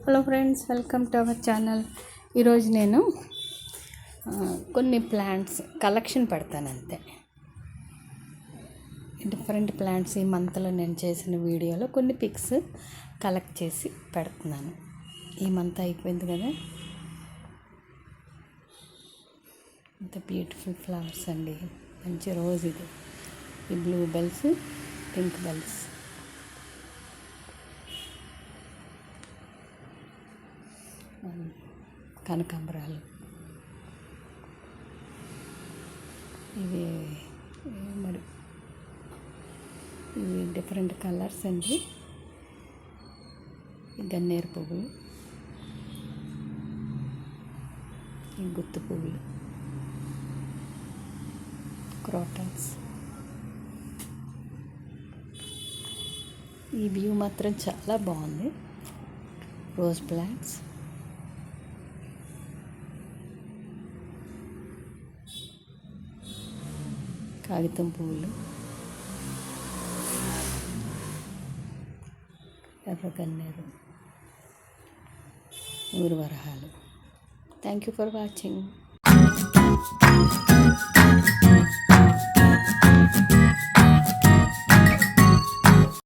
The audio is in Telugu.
Hello friends, welcome to our channel. ఈరోజు నేను కొన్ని ప్లాంట్స్ కలెక్షన్ పెడతాను అంతే. డిఫరెంట్ ప్లాంట్స్ ఈ మంత్లో నేను చేసిన వీడియోలో కొన్ని పిక్స్ కలెక్ట్ చేసి పెడుతున్నాను. ఈ మంత్ అయిపోయింది కదా, ఇంత బ్యూటిఫుల్ ఫ్లవర్స్ అండి. మంచి రోజ్ ఇది, ఈ బ్లూ బెల్స్, పింక్ బెల్స్, కనకాంబరాలు, ఇవి మరి ఇవి డిఫరెంట్ కలర్స్ అండి. గన్నేరు పువ్వులు, ఈ గుత్తు పువ్వులు, క్రోటన్స్. ఈ వ్యూ మాత్రం చాలా బాగుంది. రోజ్ ప్లాంట్స్, కాగితం పువ్వులు, ఎర్ర గన్నేరు, ఊరు వరహాలు. Thank you for watching.